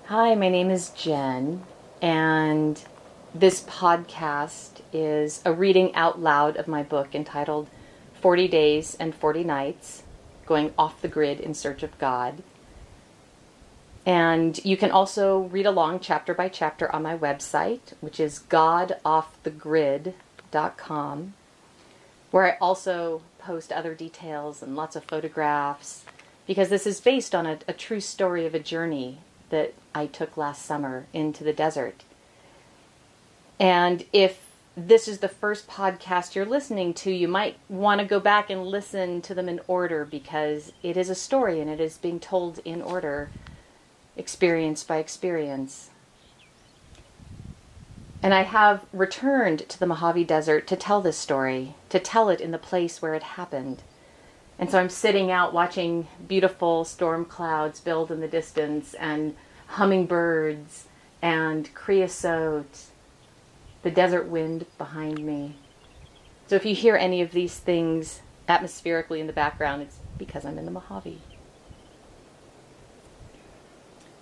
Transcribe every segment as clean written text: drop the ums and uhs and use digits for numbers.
Hi, my name is Jen, and this podcast is a reading out loud of my book entitled 40 Days and 40 Nights, Going Off the Grid in Search of God. And you can also read along chapter by chapter on my website, which is godoffthegrid.com, where I also post other details and lots of photographs, because this is based on a true story of a journey that I took last summer into the desert. And if this is the first podcast you're listening to, you might want to go back and listen to them in order, because it is a story and it is being told in order, experience by experience. And I have returned to the Mojave Desert to tell this story, to tell it in the place where it happened. And so I'm sitting out watching beautiful storm clouds build in the distance, and hummingbirds and creosote, the desert wind behind me. So if you hear any of these things atmospherically in the background, it's because I'm in the Mojave.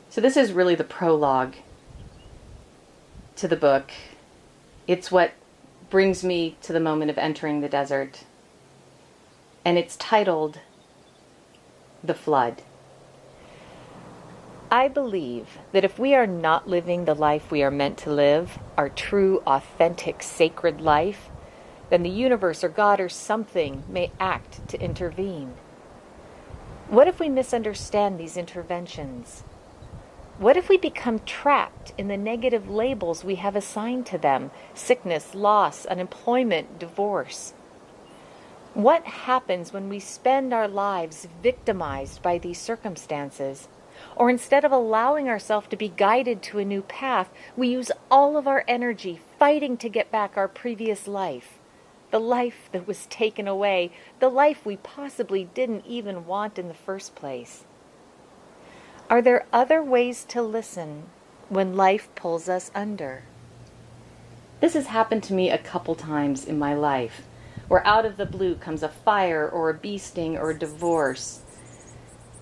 So this is really the prologue to the book. It's what brings me to the moment of entering the desert. And it's titled The Flood. I believe that if we are not living the life we are meant to live, our true, authentic, sacred life, then the universe or God or something may act to intervene. What if we misunderstand these interventions? What if we become trapped in the negative labels we have assigned to them? Sickness, loss, unemployment, divorce. What happens when we spend our lives victimized by these circumstances? Or instead of allowing ourselves to be guided to a new path, we use all of our energy fighting to get back our previous life, the life that was taken away, the life we possibly didn't even want in the first place. Are there other ways to listen when life pulls us under? This has happened to me a couple times in my life, where out of the blue comes a fire or a bee sting or a divorce.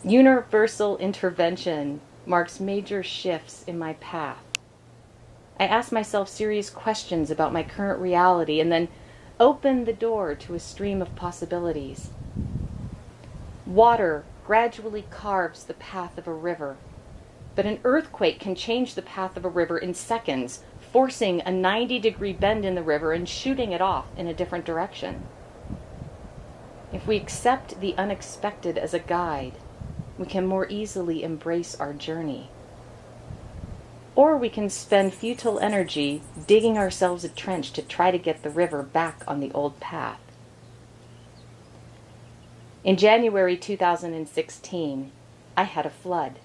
Universal intervention marks major shifts in my path. I ask myself serious questions about my current reality and then open the door to a stream of possibilities. Water gradually carves the path of a river, but an earthquake can change the path of a river in seconds, forcing a 90-degree bend in the river and shooting it off in a different direction. If we accept the unexpected as a guide, we can more easily embrace our journey. Or we can spend futile energy digging ourselves a trench to try to get the river back on the old path. In January 2016, I had a flood.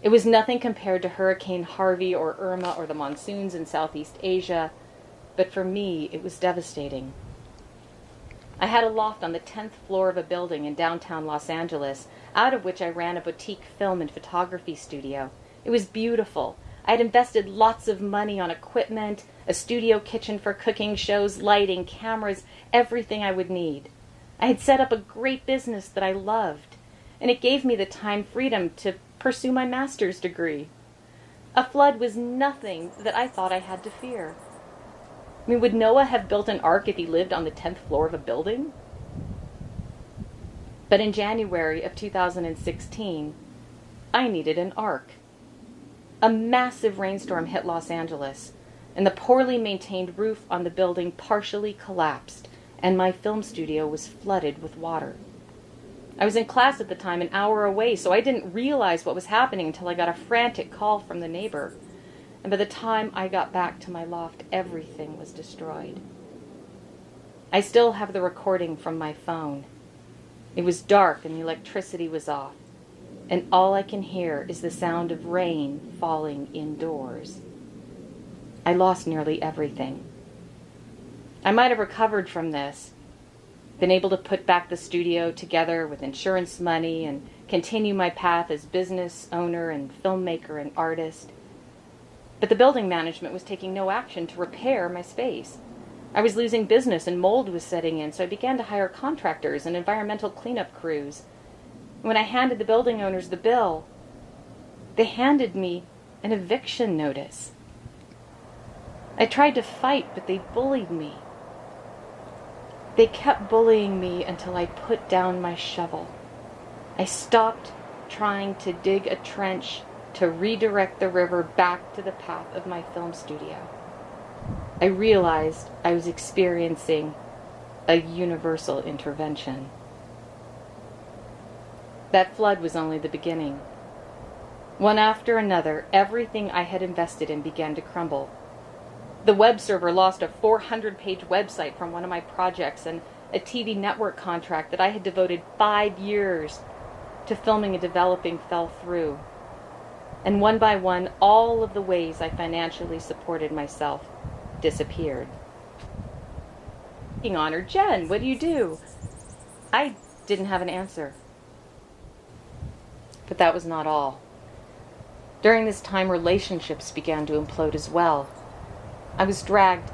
It was nothing compared to Hurricane Harvey or Irma or the monsoons in Southeast Asia, but for me, it was devastating. I had a loft on the 10th floor of a building in downtown Los Angeles, out of which I ran a boutique film and photography studio. It was beautiful. I had invested lots of money on equipment, a studio kitchen for cooking shows, lighting, cameras, everything I would need. I had set up a great business that I loved, and it gave me the time freedom to pursue my master's degree. A flood was nothing that I thought I had to fear. I mean, would Noah have built an ark if he lived on the 10th floor of a building? But in January of 2016, I needed an ark. A massive rainstorm hit Los Angeles, and the poorly maintained roof on the building partially collapsed, and my film studio was flooded with water. I was in class at the time, an hour away, so I didn't realize what was happening until I got a frantic call from the neighbor. And by the time I got back to my loft, everything was destroyed. I still have the recording from my phone. It was dark and the electricity was off, and all I can hear is the sound of rain falling indoors. I lost nearly everything. I might have recovered from this, been able to put back the studio together with insurance money and continue my path as business owner and filmmaker and artist. But the building management was taking no action to repair my space. I was losing business and mold was setting in, so I began to hire contractors and environmental cleanup crews. When I handed the building owners the bill, They handed me an eviction notice. I tried to fight, but they bullied me. They kept bullying me until I put down my shovel. I stopped trying to dig a trench to redirect the river back to the path of my film studio. I realized I was experiencing a universal intervention. That flood was only the beginning. One after another, everything I had invested in began to crumble. The web server lost a 400-page website from one of my projects, and a TV network contract that I had devoted 5 years to filming and developing fell through. And one by one, all of the ways I financially supported myself disappeared. On her, Jen, what do you do? I didn't have an answer. But that was not all. During this time, relationships began to implode as well. I was dragged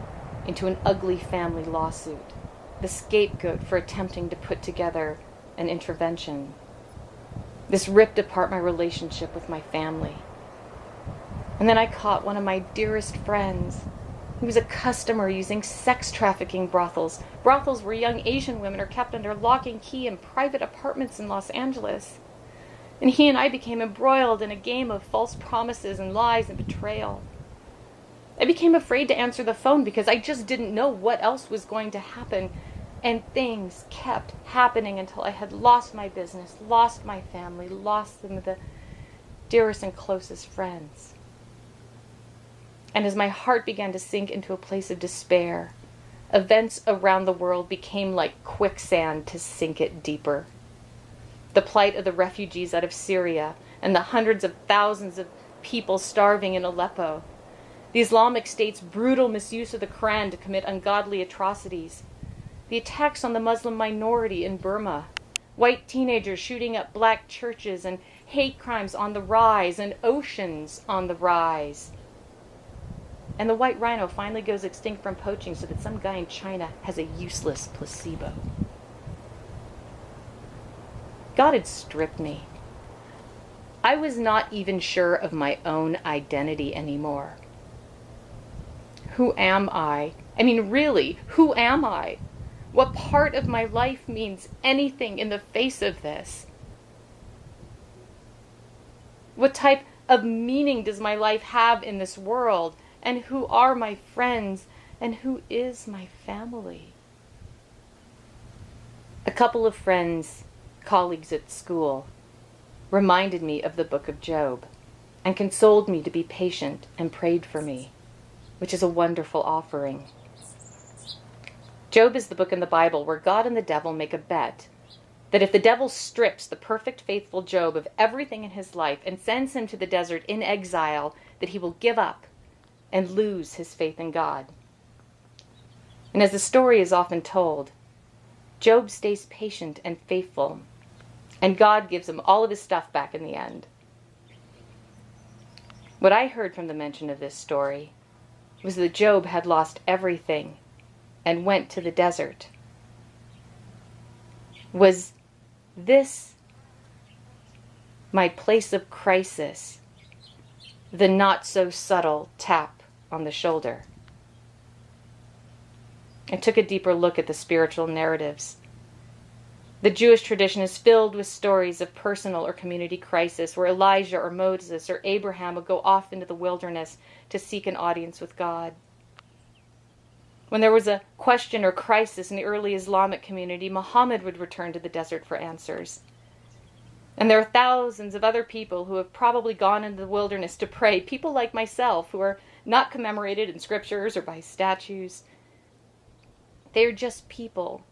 into an ugly family lawsuit, the scapegoat for attempting to put together an intervention. This ripped apart my relationship with my family. And then I caught one of my dearest friends. He was a customer using sex trafficking brothels. Brothels where young Asian women are kept under lock and key in private apartments in Los Angeles. And he and I became embroiled in a game of false promises and lies and betrayal. I became afraid to answer the phone because I just didn't know what else was going to happen. And things kept happening until I had lost my business, lost my family, lost some of the dearest and closest friends. And as my heart began to sink into a place of despair, events around the world became like quicksand to sink it deeper. The plight of the refugees out of Syria and the hundreds of thousands of people starving in Aleppo. The Islamic State's brutal misuse of the Quran to commit ungodly atrocities. The attacks on the Muslim minority in Burma. White teenagers shooting up black churches, and hate crimes on the rise, and oceans on the rise. And the white rhino finally goes extinct from poaching so that some guy in China has a useless placebo. God had stripped me. I was not even sure of my own identity anymore. Who am I? I mean, really, who am I? What part of my life means anything in the face of this? What type of meaning does my life have in this world? And who are my friends? And who is my family? A couple of friends, colleagues at school, reminded me of the book of Job and consoled me to be patient and prayed for me, which is a wonderful offering. Job is the book in the Bible where God and the devil make a bet that if the devil strips the perfect, faithful Job of everything in his life and sends him to the desert in exile, that he will give up and lose his faith in God. And as the story is often told, Job stays patient and faithful, and God gives him all of his stuff back in the end. What I heard from the mention of this story was that Job had lost everything and went to the desert. Was this my place of crisis, the not so subtle tap on the shoulder? I took a deeper look at the spiritual narratives. The Jewish tradition is filled with stories of personal or community crisis where Elijah or Moses or Abraham would go off into the wilderness to seek an audience with God. When there was a question or crisis in the early Islamic community, Muhammad would return to the desert for answers. And there are thousands of other people who have probably gone into the wilderness to pray, people like myself who are not commemorated in scriptures or by statues. They are just people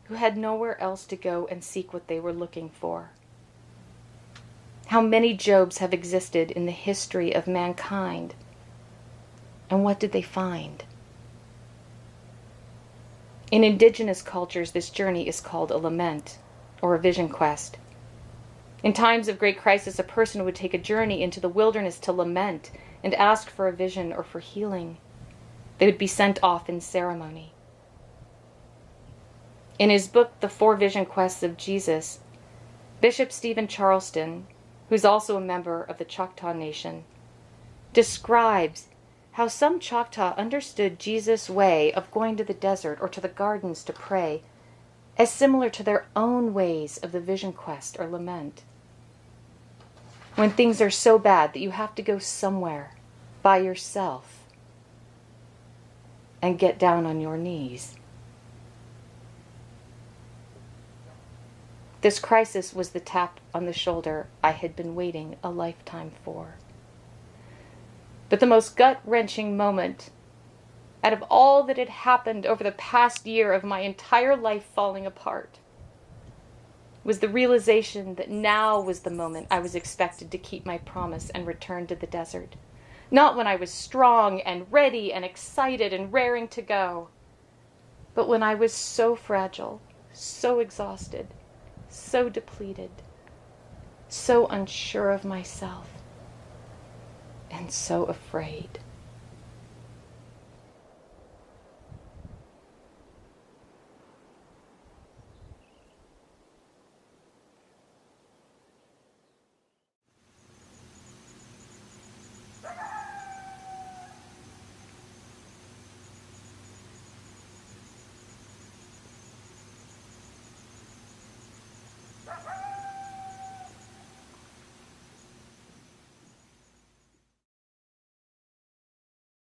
who had nowhere else to go and seek what they were looking for. How many Jobs have existed in the history of mankind? And what did they find? In indigenous cultures, this journey is called a lament or a vision quest. In times of great crisis, a person would take a journey into the wilderness to lament and ask for a vision or for healing. They would be sent off in ceremony. In his book, The 4 Vision Quests of Jesus, Bishop Stephen Charleston who's also a member of the Choctaw Nation, describes how some Choctaw understood Jesus' way of going to the desert or to the gardens to pray as similar to their own ways of the vision quest or lament. When things are so bad that you have to go somewhere by yourself and get down on your knees. This crisis was the tap on the shoulder I had been waiting a lifetime for. But the most gut-wrenching moment out of all that had happened over the past year of my entire life falling apart was the realization that now was the moment I was expected to keep my promise and return to the desert. Not when I was strong and ready and excited and raring to go, but when I was so fragile, so exhausted, so depleted, so unsure of myself, and so afraid.